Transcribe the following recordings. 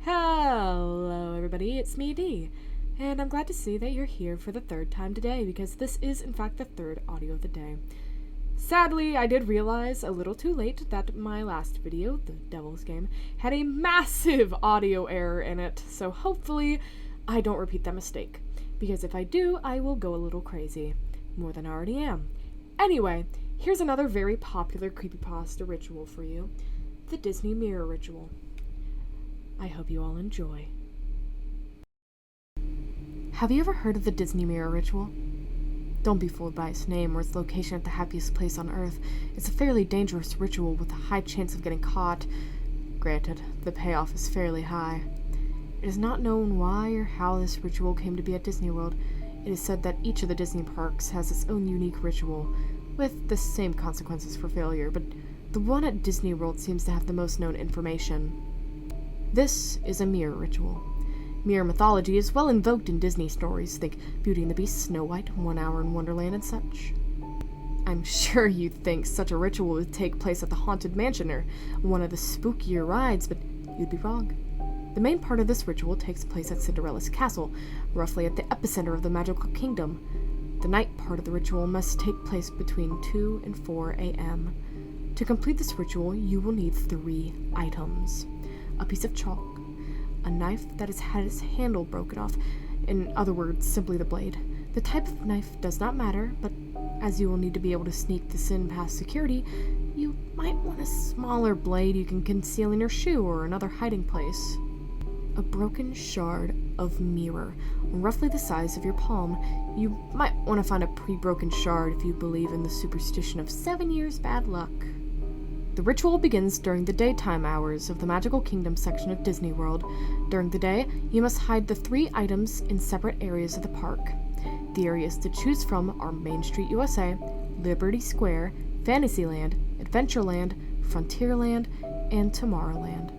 Hello everybody, it's me Dee, and I'm glad to see that you're here for the third time today because this is in fact the third audio of the day. Sadly, I did realize a little too late that my last video, the Devil's Game, had a massive audio error in it, so hopefully I don't repeat that mistake, because if I do, I will go a little crazy, more than I already am. Anyway, here's another very popular creepypasta ritual for you, the Disney Mirror Ritual. I hope you all enjoy. Have you ever heard of the Disney Mirror Ritual? Don't be fooled by its name or its location at the happiest place on Earth. It's a fairly dangerous ritual with a high chance of getting caught. Granted, the payoff is fairly high. It is not known why or how this ritual came to be at Disney World. It is said that each of the Disney parks has its own unique ritual, with the same consequences for failure, but the one at Disney World seems to have the most known information. This is a mirror ritual. Mirror mythology is well invoked in Disney stories. Think Beauty and the Beast, Snow White, 1 Hour in Wonderland, and such. I'm sure you think such a ritual would take place at the Haunted Mansion or one of the spookier rides, but you'd be wrong. The main part of this ritual takes place at Cinderella's castle, roughly at the epicenter of the magical kingdom. The night part of the ritual must take place between 2 and 4 a.m. To complete this ritual, you will need 3 items. A piece of chalk, a knife that has had its handle broken off, in other words, simply the blade. The type of knife does not matter, but as you will need to be able to sneak this in past security, you might want a smaller blade you can conceal in your shoe or another hiding place. A broken shard of mirror, roughly the size of your palm. You might want to find a pre-broken shard if you believe in the superstition of 7 years bad luck. The ritual begins during the daytime hours of the Magical Kingdom section of Disney World. During the day, you must hide the 3 items in separate areas of the park. The areas to choose from are Main Street USA, Liberty Square, Fantasyland, Adventureland, Frontierland, and Tomorrowland.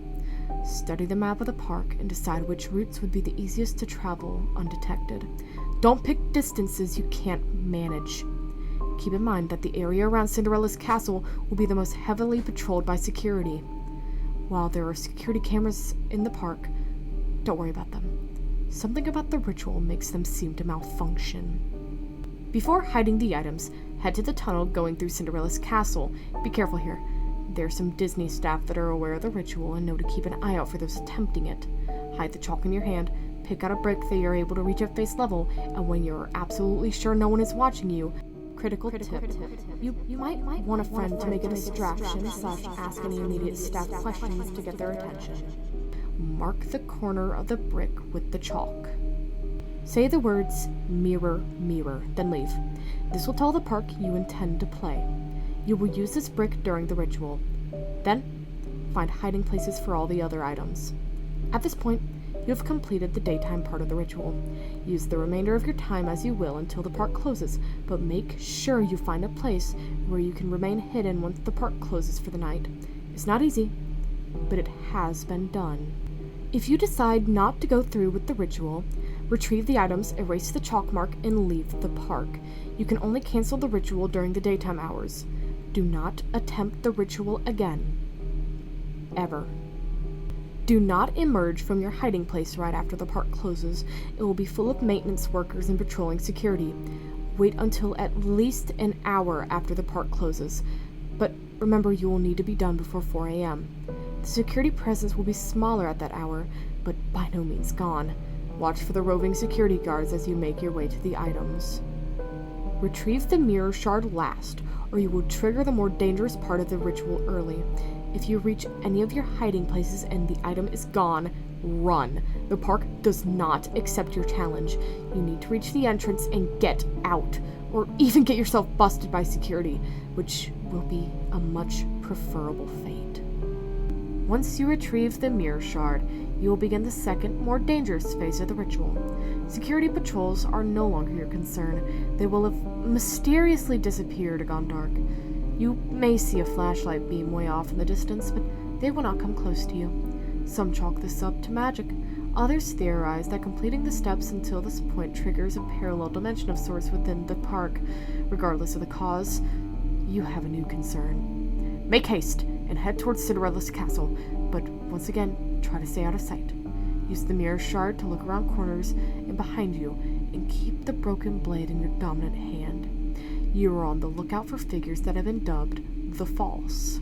Study the map of the park and decide which routes would be the easiest to travel undetected. Don't pick distances you can't manage. Keep in mind that the area around Cinderella's castle will be the most heavily patrolled by security. While there are security cameras in the park, don't worry about them. Something about the ritual makes them seem to malfunction. Before hiding the items, head to the tunnel going through Cinderella's castle. Be careful here. There's some Disney staff that are aware of the ritual and know to keep an eye out for those attempting it. Hide the chalk in your hand, pick out a brick that you're able to reach at face level, and when you're absolutely sure no one is watching you, critical tip. You might want a friend to make a distraction / ask any immediate staff questions to get their attention. Mark the corner of the brick with the chalk. Say the words, mirror, mirror, then leave. This will tell the park you intend to play. You will use this brick during the ritual. Then, find hiding places for all the other items. At this point, you have completed the daytime part of the ritual. Use the remainder of your time as you will until the park closes, but make sure you find a place where you can remain hidden once the park closes for the night. It's not easy, but it has been done. If you decide not to go through with the ritual, retrieve the items, erase the chalk mark, and leave the park. You can only cancel the ritual during the daytime hours. Do not attempt the ritual again. Ever. Do not emerge from your hiding place right after the park closes. It will be full of maintenance workers and patrolling security. Wait until at least an hour after the park closes. But remember, you will need to be done before 4 a.m. The security presence will be smaller at that hour, but by no means gone. Watch for the roving security guards as you make your way to the items. Retrieve the mirror shard last, or you will trigger the more dangerous part of the ritual early. If you reach any of your hiding places and the item is gone, run. The park does not accept your challenge. You need to reach the entrance and get out, or even get yourself busted by security, which will be a much preferable fate. Once you retrieve the mirror shard, you will begin the second, more dangerous phase of the ritual. Security patrols are no longer your concern. They will have mysteriously disappeared or gone dark. You may see a flashlight beam way off in the distance, but they will not come close to you. Some chalk this up to magic. Others theorize that completing the steps until this point triggers a parallel dimension of sorts within the park. Regardless of the cause, you have a new concern. Make haste and head towards Cinderella's castle, but once again, try to stay out of sight. Use the mirror shard to look around corners and behind you, and keep the broken blade in your dominant hand. You are on the lookout for figures that have been dubbed the False.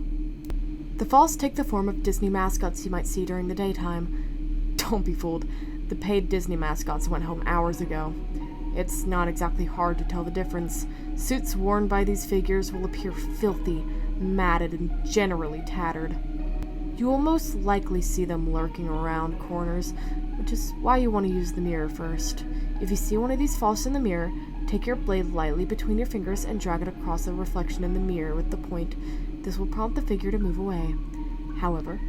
The False take the form of Disney mascots you might see during the daytime. Don't be fooled. The paid Disney mascots went home hours ago. It's not exactly hard to tell the difference. Suits worn by these figures will appear filthy, matted, and generally tattered. You will most likely see them lurking around corners, which is why you want to use the mirror first. If you see one of these False in the mirror, take your blade lightly between your fingers and drag it across the reflection in the mirror with the point. This will prompt the figure to move away. However,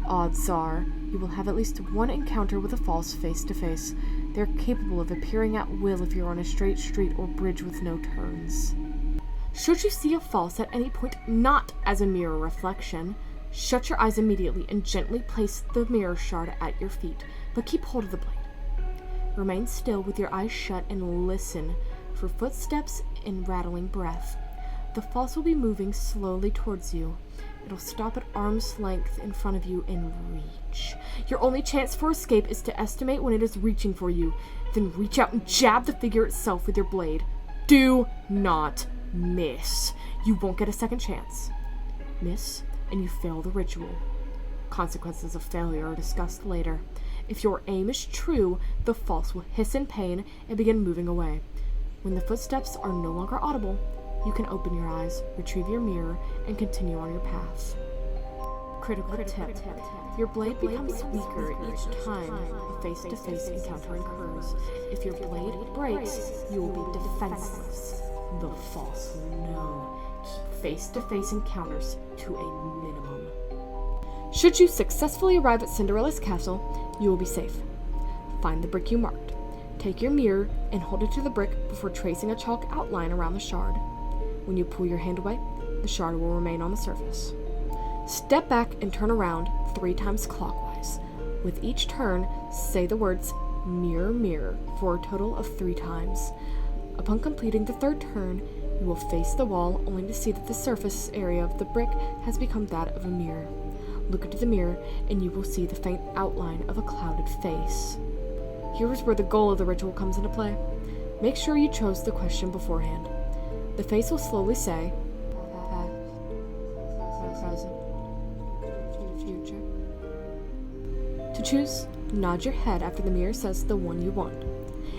odds are you will have at least one encounter with a False face to face. They're capable of appearing at will if you're on a straight street or bridge with no turns. Should you see a False at any point not as a mirror reflection, shut your eyes immediately and gently place the mirror shard at your feet, but keep hold of the blade. Remain still with your eyes shut and listen for footsteps and rattling breath. The False will be moving slowly towards you. It'll stop at arm's length in front of you and reach. Your only chance for escape is to estimate when it is reaching for you. Then reach out and jab the figure itself with your blade. Do not miss. You won't get a second chance. Miss, and you fail the ritual. Consequences of failure are discussed later. If your aim is true, the False will hiss in pain and begin moving away. When the footsteps are no longer audible, you can open your eyes, retrieve your mirror, and continue on your path. Critical tip. Your blade becomes weaker each time a face-to-face encounter occurs. If your blade breaks, you will be defenseless. The False will know. Keep face-to-face encounters to a minimum. Should you successfully arrive at Cinderella's castle, you will be safe. Find the brick you marked. Take your mirror and hold it to the brick before tracing a chalk outline around the shard. When you pull your hand away, the shard will remain on the surface. Step back and turn around 3 times clockwise. With each turn, say the words "mirror, mirror" for a total of 3 times. Upon completing the 3rd turn, you will face the wall only to see that the surface area of the brick has become that of a mirror. Look into the mirror and you will see the faint outline of a clouded face. Here is where the goal of the ritual comes into play. Make sure you chose the question beforehand. The face will slowly say, past, present, future. To choose, nod your head after the mirror says the one you want.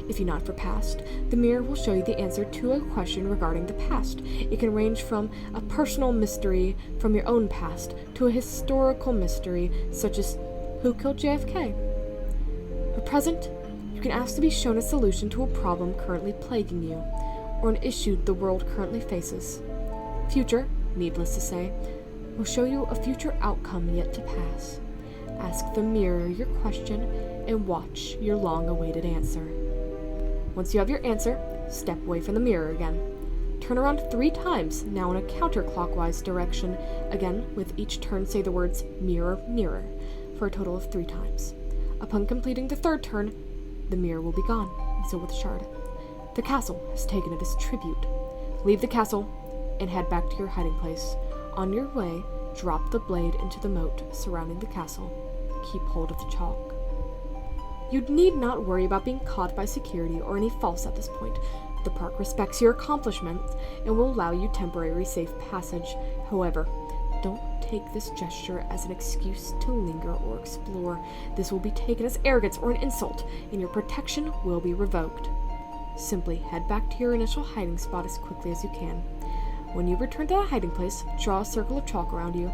If you nod for past, the mirror will show you the answer to a question regarding the past. It can range from a personal mystery from your own past to a historical mystery such as who killed JFK. For present, you can ask to be shown a solution to a problem currently plaguing you, or an issue the world currently faces. Future, needless to say, will show you a future outcome yet to pass. Ask the mirror your question and watch your long-awaited answer. Once you have your answer, step away from the mirror again. Turn around 3 times, now in a counterclockwise direction. Again, with each turn say the words "mirror, mirror" for a total of 3 times. Upon completing the 3rd turn, the mirror will be gone, and so will the shard. The castle has taken it as tribute. Leave the castle and head back to your hiding place. On your way, drop the blade into the moat surrounding the castle. Keep hold of the chalk. You need not worry about being caught by security or any False at this point. The park respects your accomplishments and will allow you temporary safe passage. However, don't take this gesture as an excuse to linger or explore. This will be taken as arrogance or an insult, and your protection will be revoked. Simply head back to your initial hiding spot as quickly as you can. When you return to the hiding place, draw a circle of chalk around you.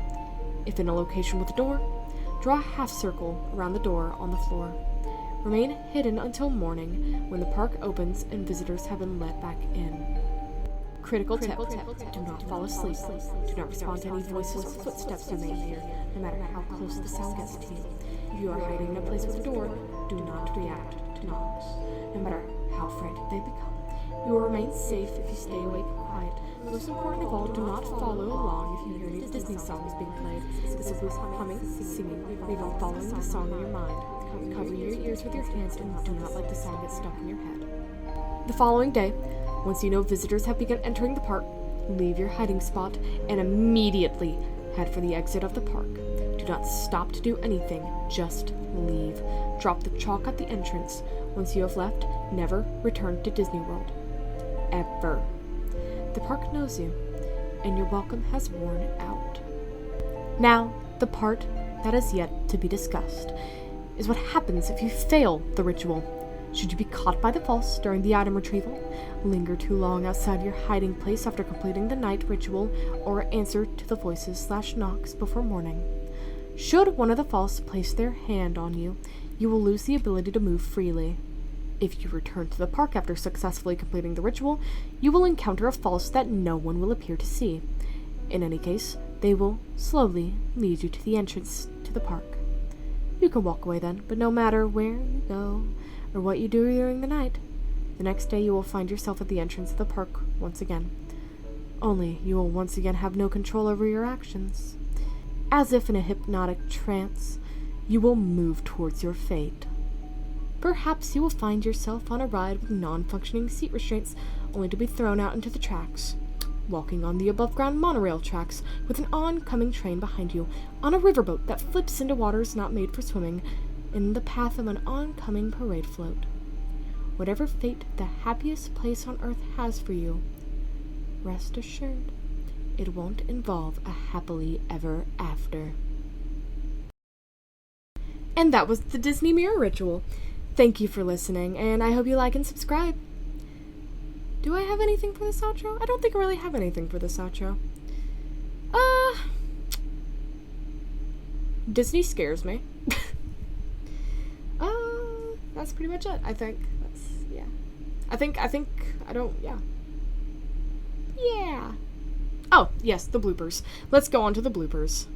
If in a location with a door, draw a half circle around the door on the floor. Remain hidden until morning, when the park opens and visitors have been let back in. Critical tip. Do not fall asleep. Do not respond to any voices or footsteps you may hear, no matter how close the sound gets to you. If you are hiding in a place with a door, do not react to knocks, no matter how frantic they become. You will remain safe if you stay awake and quiet. Most important of all, do not follow along if you hear any Disney songs being played. This will be humming, singing, or even following the song in your mind. Cover your ears with your hands and do not let the song get stuck in your head. The following day, once you know visitors have begun entering the park, leave your hiding spot and immediately head for the exit of the park. Do not stop to do anything, just leave. Drop drop the chalk at the entrance. Once you have left, never return to Disney World. Ever. The park knows you, and your welcome has worn out. Now, the part that is yet to be discussed is what happens if you fail the ritual. Should you be caught by the false during the item retrieval, linger too long outside your hiding place after completing the night ritual, or answer to the voices/knocks before morning. Should one of the false place their hand on you, you will lose the ability to move freely. If you return to the park after successfully completing the ritual, you will encounter a false that no one will appear to see. In any case, they will slowly lead you to the entrance to the park. You can walk away then, but no matter where you go or what you do during the night, the next day you will find yourself at the entrance of the park once again. Only you will once again have no control over your actions. As if in a hypnotic trance, you will move towards your fate. Perhaps you will find yourself on a ride with non-functioning seat restraints, only to be thrown out into the tracks. Walking on the above-ground monorail tracks with an oncoming train behind you, on a riverboat that flips into waters not made for swimming, in the path of an oncoming parade float. Whatever fate the happiest place on earth has for you, rest assured, it won't involve a happily ever after. And that was the Disney Mirror Ritual. Thank you for listening, and I hope you like and subscribe. Do I have anything for this outro? I don't think I really have anything for this outro. Disney scares me. That's pretty much it, I think. Yeah. Yeah. Oh, yes, the bloopers. Let's go on to the bloopers.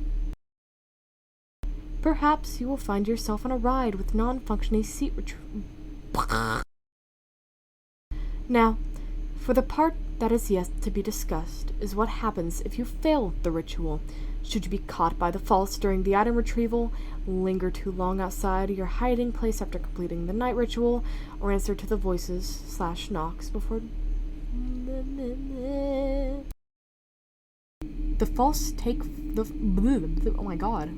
Perhaps you will find yourself on a ride with non-functioning seat Now, for the part that is yet to be discussed is what happens if you fail the ritual. Should you be caught by the false during the item retrieval, linger too long outside your hiding place after completing the night ritual, or answer to the voices/knocks before... The false take the... Oh my god.